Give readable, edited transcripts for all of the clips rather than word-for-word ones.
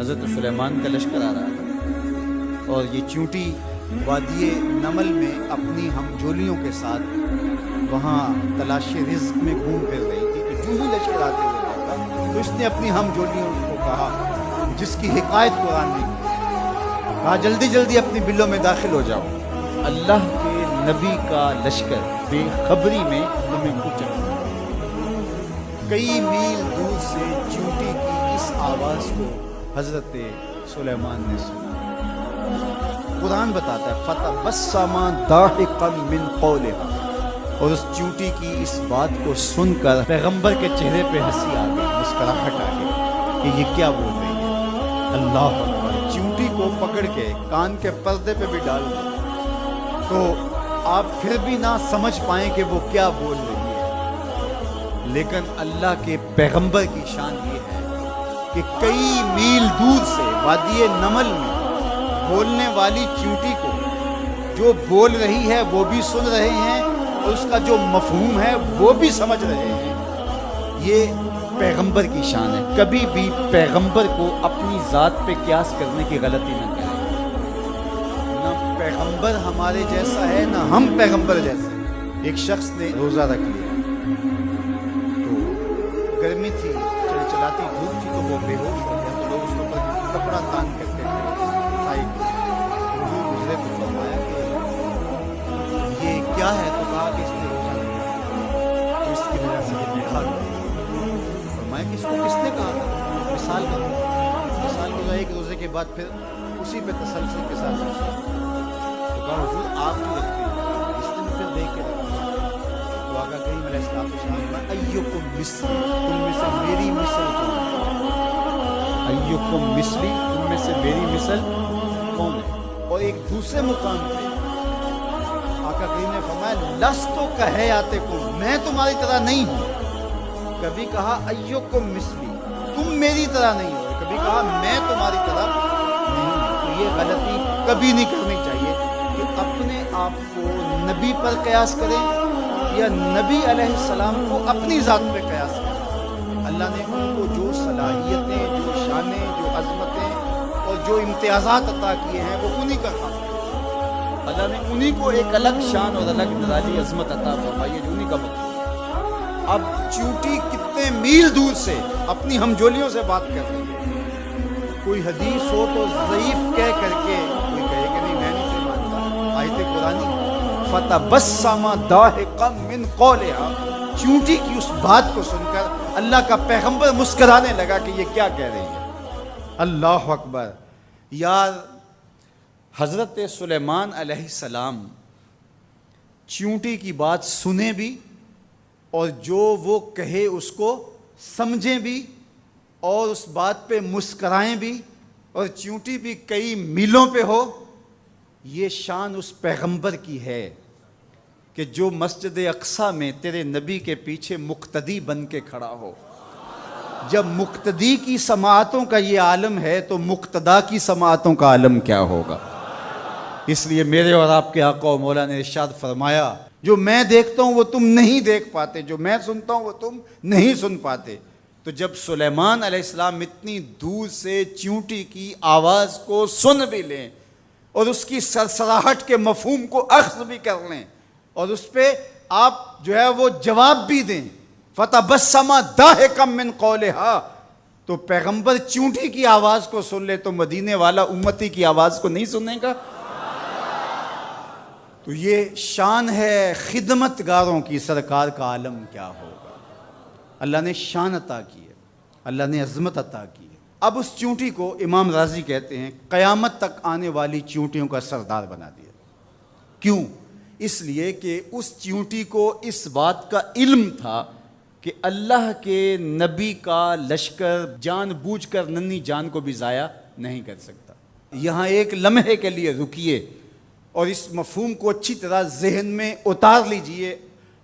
حضرت سلیمان کا لشکر آ رہا تھا اور یہ چیونٹی وادی نمل میں اپنی ہمجولیوں کے ساتھ وہاں تلاش رزق میں گھوم پھر رہی تھی کہ جو ہی لشکر آتے ہوئے دیکھا تو اس نے اپنی ہمجولیوں کو کہا، جس کی حکایت قرآن نے کہا، جلدی جلدی اپنی بلوں میں داخل ہو جاؤ، اللہ کے نبی کا لشکر بے خبری میں تمہیں کچل۔ کئی میل دور سے چیونٹی کی اس آواز کو حضرت سلیمان نے سنا۔ قرآن بتاتا ہے فَتَبَسَّمَ ضَاحِكًا مِّن قَوْلِهَا، اور اس چیونٹی کی اس بات کو سن کر پیغمبر کے چہرے پہ ہنسی آ گئی، مسکراہٹ آ گئی کہ یہ کیا بول رہی ہے۔ اللہ اکبر۔ چیونٹی کو پکڑ کے کان کے پردے پہ بھی ڈال دیں تو آپ پھر بھی نہ سمجھ پائیں کہ وہ کیا بول رہی ہے، لیکن اللہ کے پیغمبر کی شان یہ ہے کہ کئی میل دور سے وادی نمل میں بولنے والی چیونٹی کو جو بول رہی ہے وہ بھی سن رہے ہیں اور اس کا جو مفہوم ہے وہ بھی سمجھ رہے ہیں۔ یہ پیغمبر کی شان ہے۔ کبھی بھی پیغمبر کو اپنی ذات پہ قیاس کرنے کی غلطی نہ کریں۔ نہ پیغمبر ہمارے جیسا ہے نہ ہم پیغمبر جیسے۔ ایک شخص نے روزہ رکھ لیا تو گرمی تھی، چلاتی دھوپ تھی تو وہ بے ہوش ہو گیا، تو لوگ اس کو کپڑا تان کرتے گزرے تو فرمایا کہ یہ کیا ہے، تو کہا کہ اس نے روزہ رکھا تو اس کی وجہ سے یہ بے حال ہو۔ فرمایا کہ اس کو کس نے کہا تھا؟ مثال کو ایک روزے کے بعد پھر اسی پہ تسلسل کے ساتھ تو کہا حضور آپ بھی رکھتے ہیں، اس نے پھر دیکھ کے رکھا تو آقا کریم علیہ السلام فرمایا ایکم مثلی، تم میں سے میری مثل کون ہے؟ ایکم مثلی، تم میں سے میری مثل کون ہے؟ اور ایک دوسرے مقام پہ آقا کریم نے فرمایا لستو کہیاتکم، میں تمہاری طرح نہیں ہوں۔ کبھی کہا ایکم مثلی، تم میری طرح نہیں ہو، کبھی کہا میں تمہاری طرح نہیں ہوں۔ تو یہ غلطی کبھی نہیں کرنی چاہیے کہ اپنے آپ کو نبی پر قیاس کریں یا نبی علیہ السلام کو اپنی ذات پہ قیاس کریں۔ اللہ نے ان کو جو صلاحیتیں، جو شانیں، جو عظمتیں اور جو امتیازات عطا کیے ہیں وہ انہی کا خاص ہے۔ اللہ نے انہی کو ایک الگ شان اور الگ نرالی عظمت عطا فرمائی ہے جو انہی کا مقصود۔ اب چیونٹی کتنے میل دور سے اپنی ہمجولیوں سے بات کر رہی ہے۔ کوئی حدیث ہو تو ضعیف کہہ کر کے کوئی کہے کہ نہیں میں نہیں سے مانتا، آیت قرآنی فَتَبَسَّمَ ضَاحِكًا مِّن قَوْلِهَا، چیونٹی کی اس بات کو سن کر اللہ کا پیغمبر مسکرانے لگا کہ یہ کیا کہہ رہی ہے۔ اللہ اکبر۔ یار حضرت سلیمان علیہ السلام چیونٹی کی بات سنیں بھی اور جو وہ کہے اس کو سمجھیں بھی اور اس بات پہ مسکرائیں بھی اور چیونٹی بھی کئی میلوں پہ ہو، یہ شان اس پیغمبر کی ہے کہ جو مسجد اقصیٰ میں تیرے نبی کے پیچھے مقتدی بن کے کھڑا ہو۔ جب مقتدی کی سماعتوں کا یہ عالم ہے تو مقتدا کی سماعتوں کا عالم کیا ہوگا؟ اس لیے میرے اور آپ کے آقا و مولا نے ارشاد فرمایا جو میں دیکھتا ہوں وہ تم نہیں دیکھ پاتے، جو میں سنتا ہوں وہ تم نہیں سن پاتے۔ تو جب سلیمان علیہ السلام اتنی دور سے چیونٹی کی آواز کو سن بھی لیں اور اس کی سرسراہٹ کے مفہوم کو اخذ بھی کر لیں اور اس پہ آپ جو ہے وہ جواب بھی دیں، فَتَبَسَّمَ ضَاحِكًا مِّن قَوْلِهَا، تو پیغمبر چیونٹی کی آواز کو سن لے تو مدینے والا امتی کی آواز کو نہیں سننے گا؟ تو یہ شان ہے خدمت گاروں کی، سرکار کا عالم کیا ہوگا۔ اللہ نے شان عطا کی ہے، اللہ نے عظمت عطا کی ہے۔ اب اس چیونٹی کو امام راضی کہتے ہیں قیامت تک آنے والی چیونٹیوں کا سردار بنا دیا۔ کیوں؟ اس لیے کہ اس چیونٹی کو اس بات کا علم تھا کہ اللہ کے نبی کا لشکر جان بوجھ کر ننھی جان کو بھی ضائع نہیں کر سکتا۔ یہاں ایک لمحے کے لیے رکیے اور اس مفہوم کو اچھی طرح ذہن میں اتار لیجئے،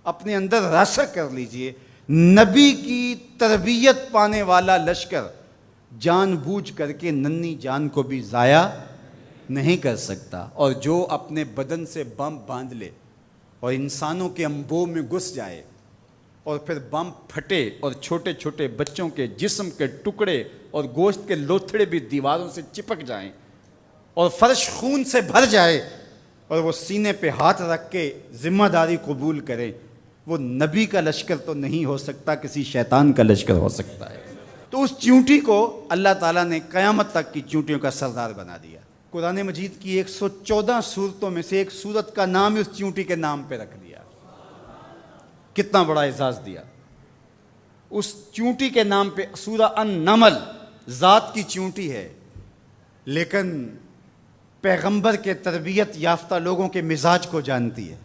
اپنے اندر راسخ کر لیجئے۔ نبی کی تربیت پانے والا لشکر جان بوجھ کر کے ننھی جان کو بھی ضائع نہیں کر سکتا، اور جو اپنے بدن سے بم باندھ لے اور انسانوں کے انبوہ میں گھس جائے اور پھر بم پھٹے اور چھوٹے چھوٹے بچوں کے جسم کے ٹکڑے اور گوشت کے لوتھڑے بھی دیواروں سے چپک جائیں اور فرش خون سے بھر جائے اور وہ سینے پہ ہاتھ رکھ کے ذمہ داری قبول کرے، وہ نبی کا لشکر تو نہیں ہو سکتا، کسی شیطان کا لشکر ہو سکتا ہے۔ تو اس چیونٹی کو اللہ تعالیٰ نے قیامت تک کی چیونٹیوں کا سردار بنا دیا۔ قرآن مجید کی 114 سورتوں میں سے ایک سورت کا نام اس چیونٹی کے نام پہ رکھ دیا۔ کتنا بڑا اعزاز دیا اس چیونٹی کے نام پہ۔ سورہ النمل ذات کی چیونٹی ہے، لیکن پیغمبر کے تربیت یافتہ لوگوں کے مزاج کو جانتی ہے۔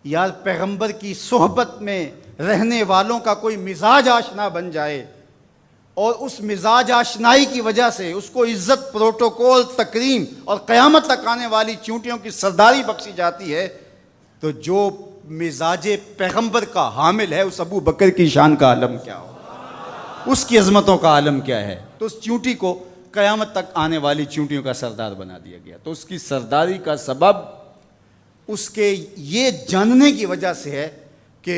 یار پیغمبر کی صحبت میں رہنے والوں کا کوئی مزاج آشنا بن جائے اور اس مزاج آشنائی کی وجہ سے اس کو عزت، پروٹوکول، تکریم اور قیامت تک آنے والی چیونٹیوں کی سرداری بخشی جاتی ہے، تو جو مزاج پیغمبر کا حامل ہے اس ابو بکر کی شان کا عالم کیا ہو، اس کی عظمتوں کا عالم کیا ہے۔ تو اس چیونٹی کو قیامت تک آنے والی چیونٹیوں کا سردار بنا دیا گیا۔ تو اس کی سرداری کا سبب اس کے یہ جاننے کی وجہ سے ہے کہ